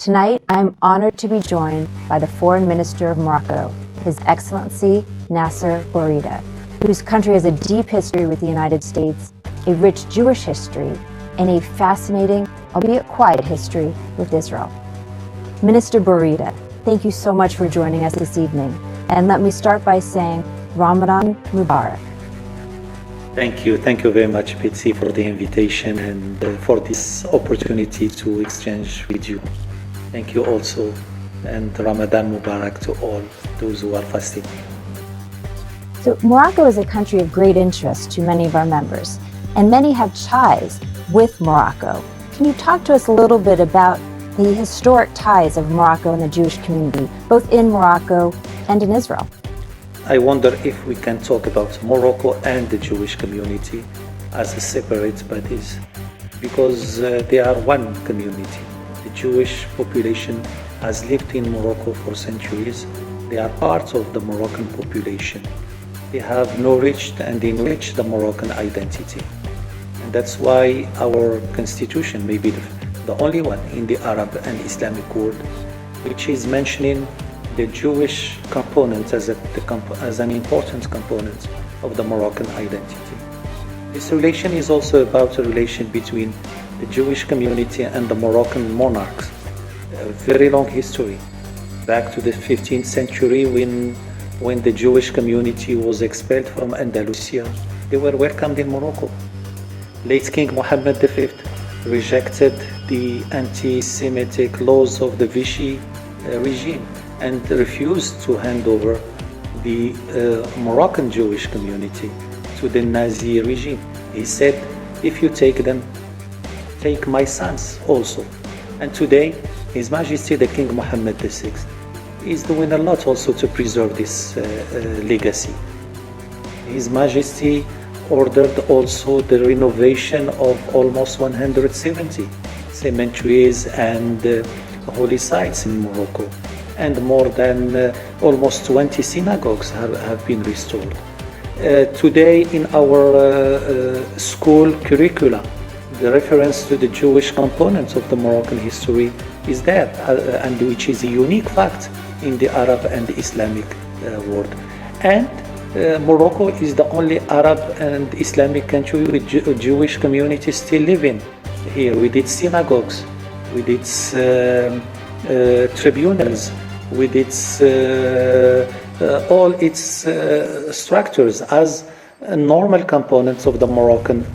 Tonight, I'm honored to be joined by the Foreign Minister of Morocco, His Excellency Nasser Boureita, whose country has a deep history with the United States, a rich Jewish history, and a fascinating, albeit quiet history with Israel. Minister Boureita, thank you so much for joining us this evening. And let me start by saying Ramadan Mubarak. Thank you very much, Betsy, for the invitation and for this opportunity to exchange with you. Thank you also, and Ramadan Mubarak to all those who are fasting. So Morocco is a country of great interest to many of our members, and many have ties with Morocco. Can you talk to us a little bit about the historic ties of Morocco and the Jewish community, both in Morocco and in Israel? I wonder if we can talk about Morocco and the Jewish community as separate bodies, because they are one community. The Jewish population has lived in Morocco for centuries. They are part of the Moroccan population. They have nourished and enriched the Moroccan identity. And that's why our constitution may be the only one in the Arab and Islamic world which is mentioning the Jewish component as an important component of the Moroccan identity. This relation is also about a relation between the Jewish community and the Moroccan monarchs. A very long history, back to the 15th century when the Jewish community was expelled from Andalusia. They were welcomed in Morocco. Late King Mohammed V rejected the anti-Semitic laws of the Vichy regime and refused to hand over the Moroccan Jewish community to the Nazi regime. He said, if you take them, take my sons also. And today, His Majesty the King Mohammed VI is doing a lot also to preserve this legacy. His Majesty ordered also the renovation of almost 170 cemeteries and holy sites in Morocco, and more than almost 20 synagogues have been restored. Today in our school curricula, the reference to the Jewish component of the Moroccan history is there, and which is a unique fact in the Arab and the Islamic world. And Morocco is the only Arab and Islamic country with Jewish community still living here, with its synagogues, with its tribunals, with its all its structures as normal components of the Moroccan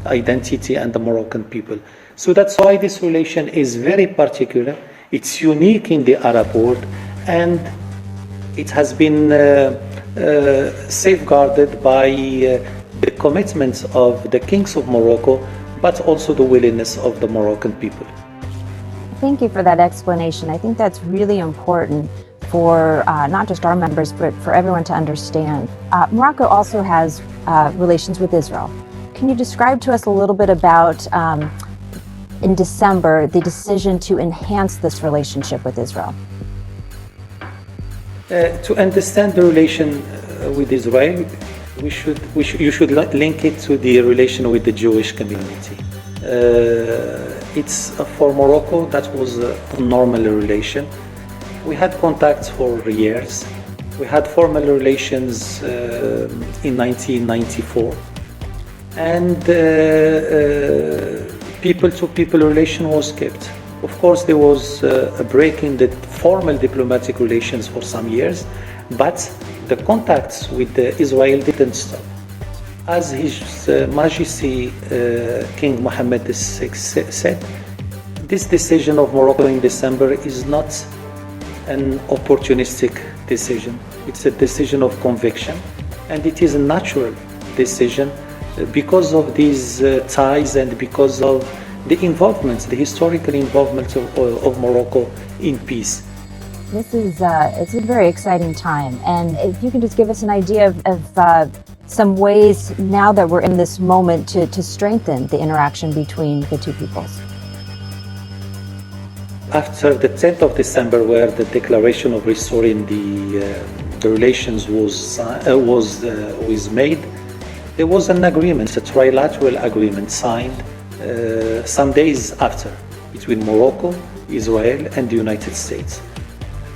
identity and the Moroccan people. So that's why this relation is very particular. It's unique in the Arab world, and it has been safeguarded by the commitments of the kings of Morocco, but also the willingness of the Moroccan people. Thank you for that explanation. I think that's really important for not just our members, but for everyone to understand. Morocco also has relations with Israel. Can you describe to us a little bit about, in December, the decision to enhance this relationship with Israel? To understand the relation with Israel, you should link it to the relation with the Jewish community. It's for Morocco, that was a normal relation. We had contacts for years. We had formal relations in 1994, and people-to-people relation was kept. Of course, there was a break in the formal diplomatic relations for some years, but the contacts with Israel didn't stop. As His Majesty King Mohammed VI said, this decision of Morocco in December is not an opportunistic decision. It's a decision of conviction, and it is a natural decision because of these ties and because of the involvement, the historical involvement of Morocco in peace. This is it's a very exciting time, and if you can just give us an idea of some ways now that we're in this moment to strengthen the interaction between the two peoples. After the 10th of December, where the declaration of restoring the relations was made, there was an agreement, a trilateral agreement signed some days after. between Morocco, Israel, and the United States.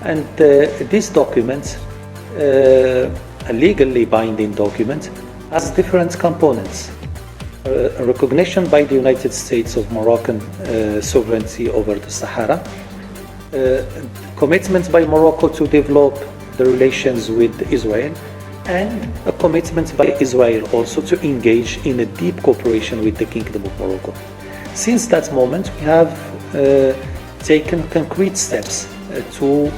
And this document, a legally binding document, has different components. Recognition by the United States of Moroccan sovereignty over the Sahara, commitment by Morocco to develop the relations with Israel, and a commitment by Israel also to engage in a deep cooperation with the Kingdom of Morocco. Since that moment, we have taken concrete steps to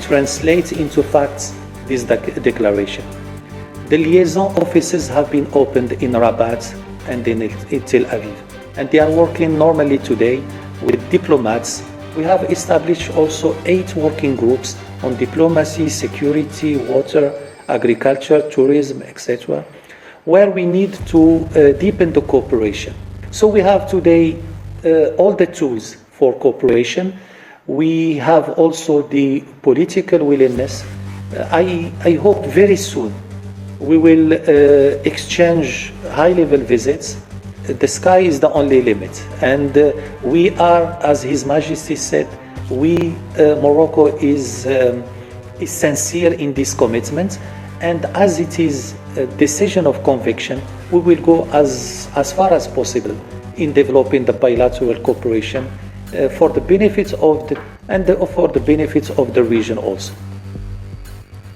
translate into facts this declaration. The liaison offices have been opened in Rabat and in Tel Aviv, and they are working normally today with diplomats. We have established also 8 working groups on diplomacy, security, water, agriculture, tourism, etc., where we need to deepen the cooperation. So we have today all the tools for cooperation. We have also the political willingness. I hope very soon we will exchange high-level visits. The sky is the only limit, and we are, as His Majesty said, Morocco is sincere in this commitment, and as it is a decision of conviction, we will go as far as possible in developing the bilateral cooperation for the benefits of for the benefits of the region also.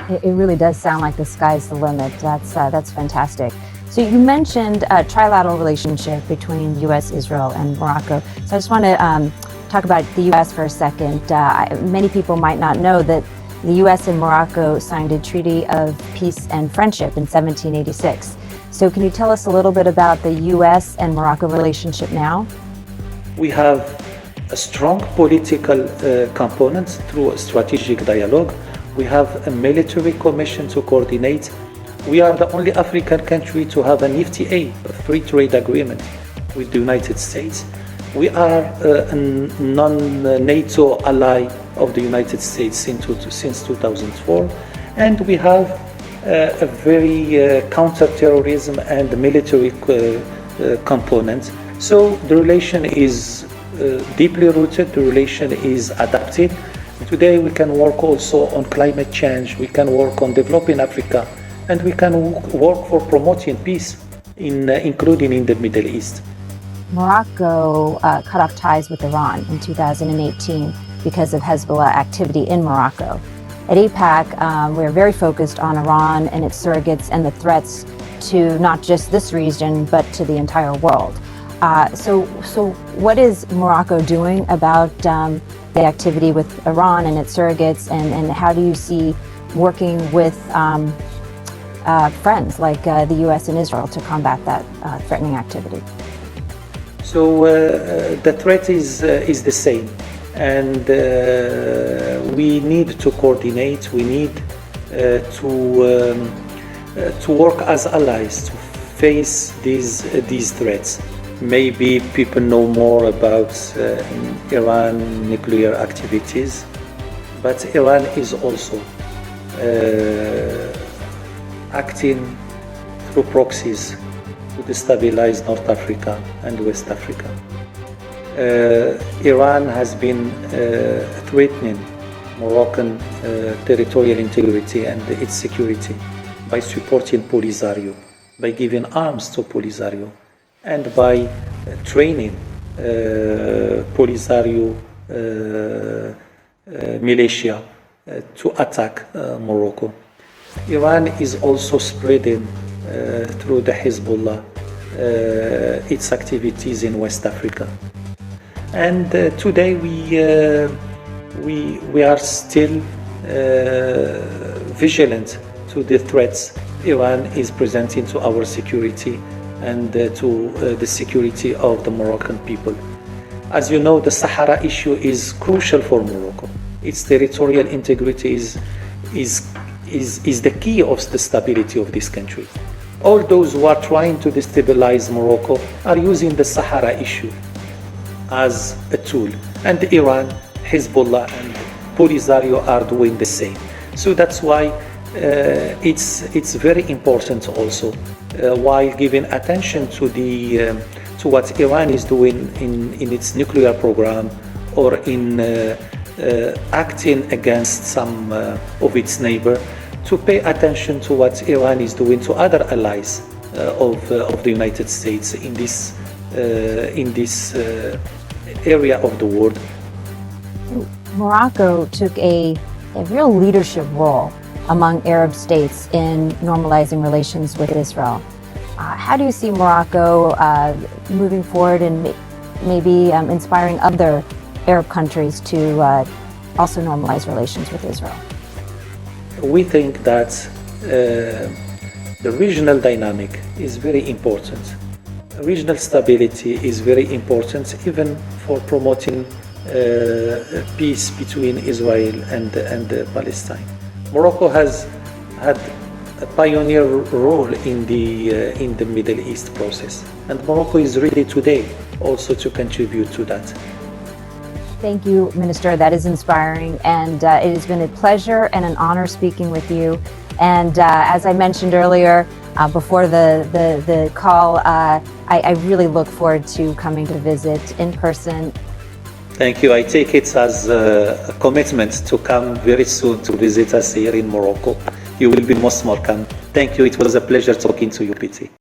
It really does sound like the sky's the limit. That's fantastic. So you mentioned a trilateral relationship between the U.S., Israel, and Morocco. So I just want to talk about the U.S. for a second. Many people might not know that the U.S. and Morocco signed a treaty of peace and friendship in 1786. So can you tell us a little bit about the U.S. and Morocco relationship now? We have a strong political component through a strategic dialogue. We have a military commission to coordinate. We are the only African country to have an FTA, a free trade agreement with the United States. We are a non-NATO ally of the United States since 2004, and we have a very counter-terrorism and military component. So the relation is deeply rooted, the relation is adapted. Today we can work also on climate change, we can work on developing Africa, and we can work for promoting peace, including in the Middle East. Morocco cut off ties with Iran in 2018 because of Hezbollah activity in Morocco. At APAC, we're very focused on Iran and its surrogates and the threats to not just this region, but to the entire world. So what is Morocco doing about the activity with Iran and its surrogates, and how do you see working with friends like the U.S. and Israel to combat that threatening activity? So the threat is the same, and we need to coordinate. We need to work as allies to face these threats. Maybe people know more about Iran nuclear activities, but Iran is also acting through proxies to destabilize North Africa and West Africa. Iran has been threatening Moroccan territorial integrity and its security by supporting Polisario, by giving arms to Polisario, and by training Polisario militia to attack Morocco. Iran is also spreading through the Hezbollah its activities in West Africa. And today we are still vigilant to the threats Iran is presenting to our security and to the security of the Moroccan people. As you know, the Sahara issue is crucial for Morocco. Its territorial integrity is the key of the stability of this country. All those who are trying to destabilize Morocco are using the Sahara issue as a tool, and Iran, Hezbollah, and Polisario are doing the same. So that's why it's very important also, while giving attention to to what Iran is doing in its nuclear program or in acting against some of its neighbor, to pay attention to what Iran is doing to other allies of the United States in this area of the world. Morocco took a real leadership role among Arab states in normalizing relations with Israel. How do you see Morocco moving forward and maybe inspiring other Arab countries to also normalize relations with Israel? We think that the regional dynamic is very important. Regional stability is very important even for promoting peace between Israel and Palestine. Morocco has had a pioneer role in the Middle East process, and Morocco is ready today also to contribute to that. Thank you, Minister. That is inspiring, and it has been a pleasure and an honor speaking with you. And as I mentioned earlier, before the call, I really look forward to coming to visit in person. Thank you. I take it as a commitment to come very soon to visit us here in Morocco. You will be most welcome. Thank you. It was a pleasure talking to you, PT.